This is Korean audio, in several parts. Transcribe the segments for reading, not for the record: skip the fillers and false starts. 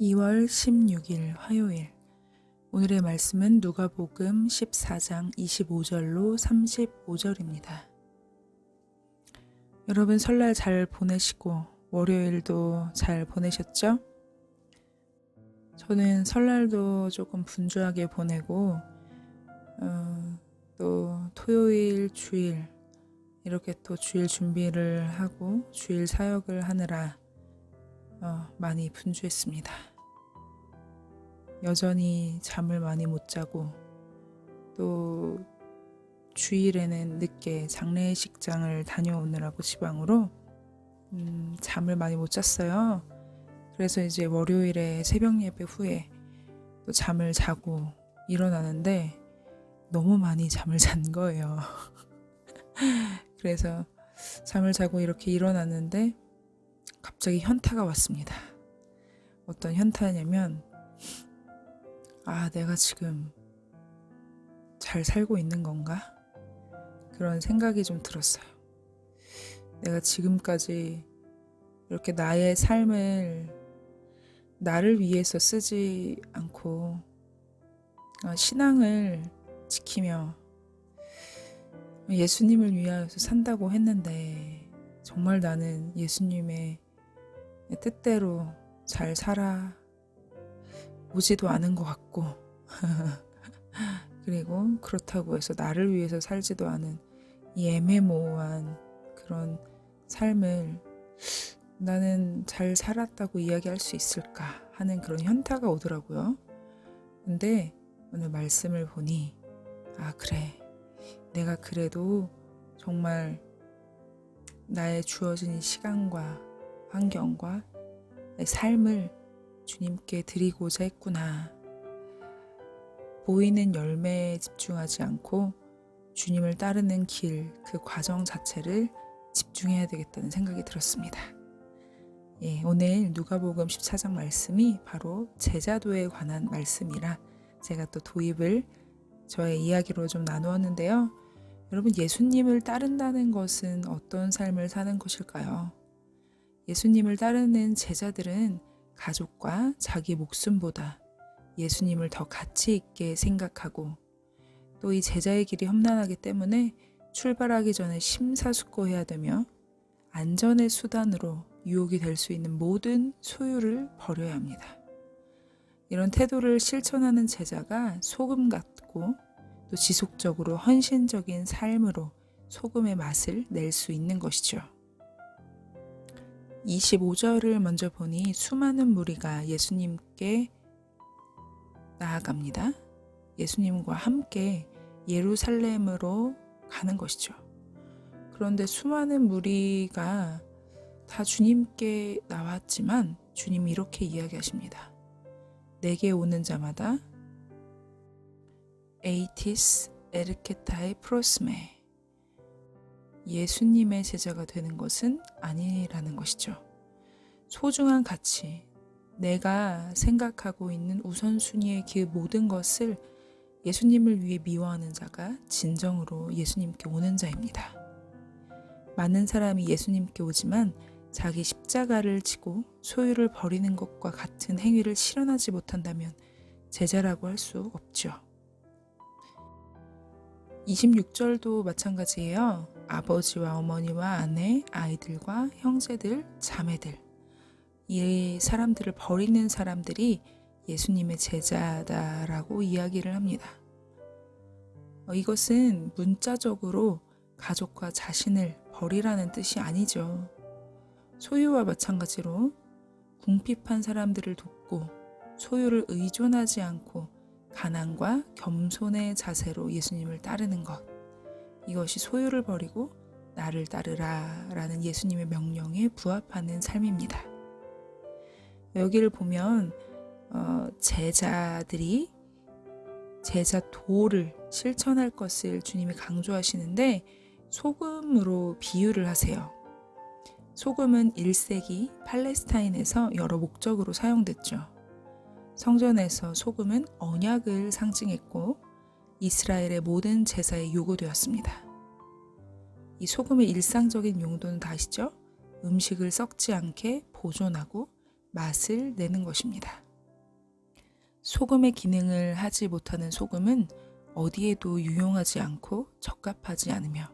2월 16일 화요일. 오늘의 말씀은 누가복음 14장 25절로 35절입니다. 여러분 설날 잘 보내시고 월요일도 잘 보내셨죠? 저는 설날도 조금 분주하게 보내고 또 토요일, 주일 이렇게 또 주일 준비를 하고 주일 사역을 하느라 많이 분주했습니다. 여전히 잠을 많이 못 자고 또 주일에는 늦게 장례식장을 다녀오느라고 지방으로 잠을 많이 못 잤어요. 그래서 이제 월요일에 새벽 예배 후에 또 잠을 자고 일어나는데 너무 많이 잠을 잔 거예요. 그래서 잠을 자고 이렇게 일어났는데 갑자기 현타가 왔습니다. 어떤 현타냐면 내가 지금 잘 살고 있는 건가? 그런 생각이 좀 들었어요. 내가 지금까지 이렇게 나의 삶을 나를 위해서 쓰지 않고 신앙을 지키며 예수님을 위하여서 산다고 했는데 정말 나는 예수님의 뜻대로 잘 살아오지도 않은 것 같고 그리고 그렇다고 해서 나를 위해서 살지도 않은 이 애매모호한 그런 삶을 나는 잘 살았다고 이야기할 수 있을까 하는 그런 현타가 오더라고요. 근데 오늘 말씀을 보니 그래, 내가 그래도 정말 나의 주어진 시간과 환경과 내 삶을 주님께 드리고자 했구나. 보이는 열매에 집중하지 않고 주님을 따르는 길, 그 과정 자체를 집중해야 되겠다는 생각이 들었습니다. 오늘 누가복음 14장 말씀이 바로 제자도에 관한 말씀이라 제가 또 도입을 저의 이야기로 좀 나누었는데요. 여러분, 예수님을 따른다는 것은 어떤 삶을 사는 것일까요? 예수님을 따르는 제자들은 가족과 자기 목숨보다 예수님을 더 가치 있게 생각하고 또 이 제자의 길이 험난하기 때문에 출발하기 전에 심사숙고해야 되며 안전의 수단으로 유혹이 될 수 있는 모든 소유를 버려야 합니다. 이런 태도를 실천하는 제자가 소금 같고 또 지속적으로 헌신적인 삶으로 소금의 맛을 낼 수 있는 것이죠. 25절을 먼저 보니 수많은 무리가 예수님께 나아갑니다. 예수님과 함께 예루살렘으로 가는 것이죠. 그런데 수많은 무리가 다 주님께 나왔지만 주님이 이렇게 이야기하십니다. 내게 오는 자마다 에이티스 에르케타의 프로스메, 예수님의 제자가 되는 것은 아니라는 것이죠. 소중한 가치, 내가 생각하고 있는 우선순위의 그 모든 것을 예수님을 위해 미워하는 자가 진정으로 예수님께 오는 자입니다. 많은 사람이 예수님께 오지만 자기 십자가를 지고 소유를 버리는 것과 같은 행위를 실현하지 못한다면 제자라고 할 수 없죠. 26절도 마찬가지예요. 아버지와 어머니와 아내, 아이들과 형제들, 자매들, 이 사람들을 버리는 사람들이 예수님의 제자다라고 이야기를 합니다. 이것은 문자적으로 가족과 자신을 버리라는 뜻이 아니죠. 소유와 마찬가지로 궁핍한 사람들을 돕고 소유를 의존하지 않고 가난과 겸손의 자세로 예수님을 따르는 것, 이것이 소유를 버리고 나를 따르라 라는 예수님의 명령에 부합하는 삶입니다. 여기를 보면 제자들이 제자도를 실천할 것을 주님이 강조하시는데 소금으로 비유를 하세요. 소금은 1세기 팔레스타인에서 여러 목적으로 사용됐죠. 성전에서 소금은 언약을 상징했고 이스라엘의 모든 제사에 요구되었습니다. 이 소금의 일상적인 용도는 아시죠? 음식을 썩지 않게 보존하고 맛을 내는 것입니다. 소금의 기능을 하지 못하는 소금은 어디에도 유용하지 않고 적합하지 않으며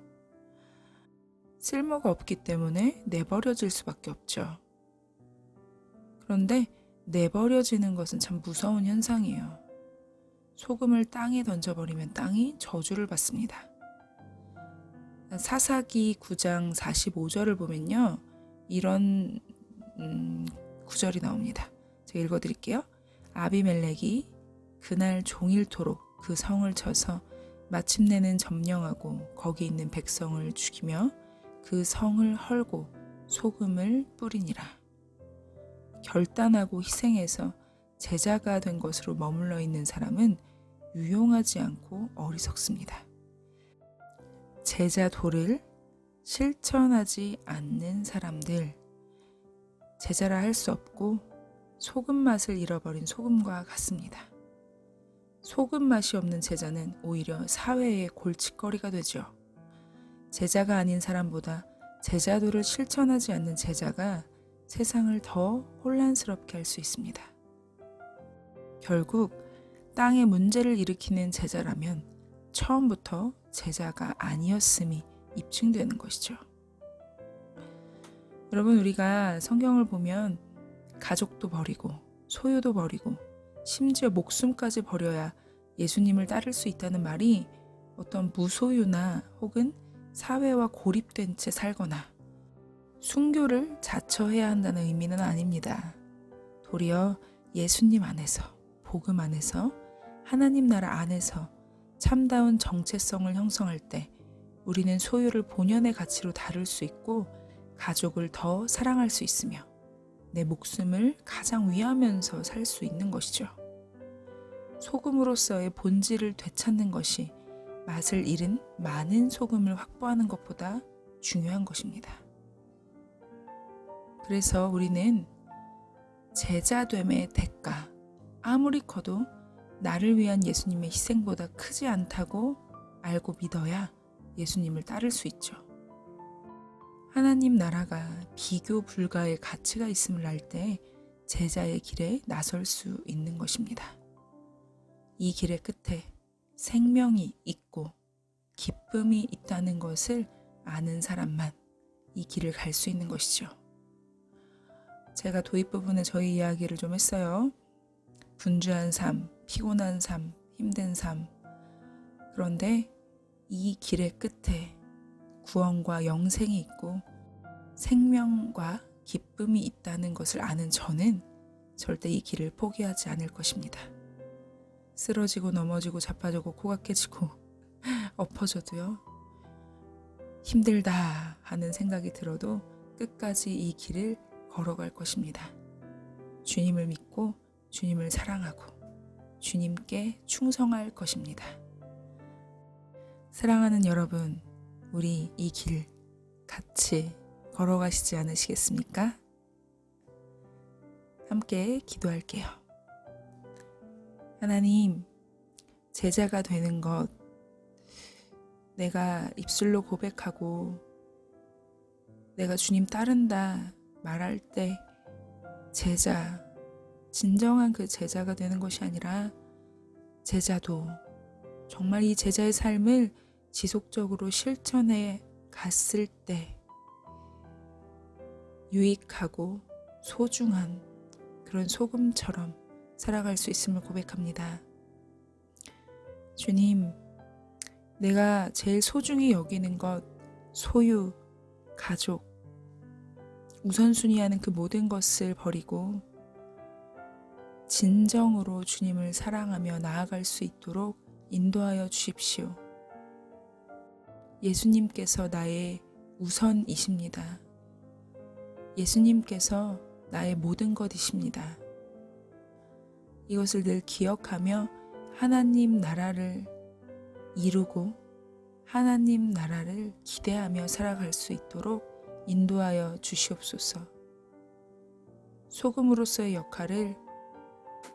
쓸모가 없기 때문에 내버려질 수밖에 없죠. 그런데 내버려지는 것은 참 무서운 현상이에요. 소금을 땅에 던져버리면 땅이 저주를 받습니다. 사사기 9장 45절을 보면요. 이런 구절이 나옵니다. 제가 읽어드릴게요. 아비멜렉이 그날 종일토록 그 성을 쳐서 마침내는 점령하고 거기 있는 백성을 죽이며 그 성을 헐고 소금을 뿌리니라. 결단하고 희생해서 제자가 된 것으로 머물러 있는 사람은 유용하지 않고 어리석습니다. 제자 도를 실천하지 않는 사람들, 제자라 할 수 없고 소금 맛을 잃어버린 소금과 같습니다. 소금 맛이 없는 제자는 오히려 사회의 골칫거리가 되죠. 제자가 아닌 사람보다 제자도를 실천하지 않는 제자가 세상을 더 혼란스럽게 할 수 있습니다. 결국 땅에 문제를 일으키는 제자라면 처음부터 제자가 아니었음이 입증되는 것이죠. 여러분, 우리가 성경을 보면 가족도 버리고 소유도 버리고 심지어 목숨까지 버려야 예수님을 따를 수 있다는 말이 어떤 무소유나 혹은 사회와 고립된 채 살거나 순교를 자처해야 한다는 의미는 아닙니다. 도리어 예수님 안에서, 복음 안에서, 하나님 나라 안에서 참다운 정체성을 형성할 때 우리는 소유를 본연의 가치로 다룰 수 있고 가족을 더 사랑할 수 있으며 내 목숨을 가장 위하면서 살 수 있는 것이죠. 소금으로서의 본질을 되찾는 것이 맛을 잃은 많은 소금을 확보하는 것보다 중요한 것입니다. 그래서 우리는 제자됨의 대가, 아무리 커도 나를 위한 예수님의 희생보다 크지 않다고 알고 믿어야 예수님을 따를 수 있죠. 하나님 나라가 비교 불가의 가치가 있음을 알 때 제자의 길에 나설 수 있는 것입니다. 이 길의 끝에 생명이 있고 기쁨이 있다는 것을 아는 사람만 이 길을 갈 수 있는 것이죠. 제가 도입 부분에 저희 이야기를 좀 했어요. 분주한 삶, 피곤한 삶, 힘든 삶. 그런데 이 길의 끝에 구원과 영생이 있고 생명과 기쁨이 있다는 것을 아는 저는 절대 이 길을 포기하지 않을 것입니다. 쓰러지고 넘어지고 자빠지고 코각해지고 엎어져도요. 힘들다 하는 생각이 들어도 끝까지 이 길을 걸어갈 것입니다. 주님을 믿고 주님을 사랑하고 주님께 충성할 것입니다. 사랑하는 여러분, 우리 이 길 같이 걸어가시지 않으시겠습니까? 함께 기도할게요. 하나님, 제자가 되는 것, 내가 입술로 고백하고 내가 주님 따른다 말할 때 제자, 진정한 그 제자가 되는 것이 아니라 제자도 정말 이 제자의 삶을 지속적으로 실천해 갔을 때 유익하고 소중한 그런 소금처럼 살아갈 수 있음을 고백합니다. 주님, 내가 제일 소중히 여기는 것, 소유, 가족, 우선순위하는 그 모든 것을 버리고 진정으로 주님을 사랑하며 나아갈 수 있도록 인도하여 주십시오. 예수님께서 나의 우선이십니다. 예수님께서 나의 모든 것이십니다. 이것을 늘 기억하며 하나님 나라를 이루고 하나님 나라를 기대하며 살아갈 수 있도록 인도하여 주시옵소서. 소금으로서의 역할을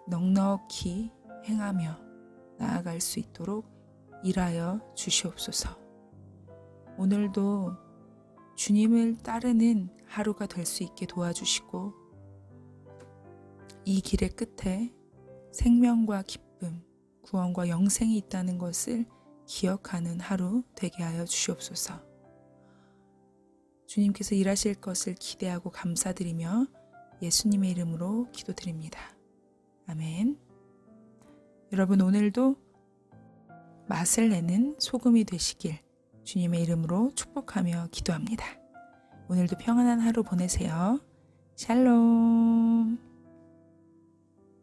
넉넉히 행하며 나아갈 수 있도록 일하여 주시옵소서. 오늘도 주님을 따르는 하루가 될 수 있게 도와주시고 이 길의 끝에 생명과 기쁨, 구원과 영생이 있다는 것을 기억하는 하루 되게 하여 주시옵소서. 주님께서 일하실 것을 기대하고 감사드리며 예수님의 이름으로 기도드립니다. 아멘. 여러분, 오늘도 맛을 내는 소금이 되시길 주님의 이름으로 축복하며 기도합니다. 오늘도 평안한 하루 보내세요. 샬롬.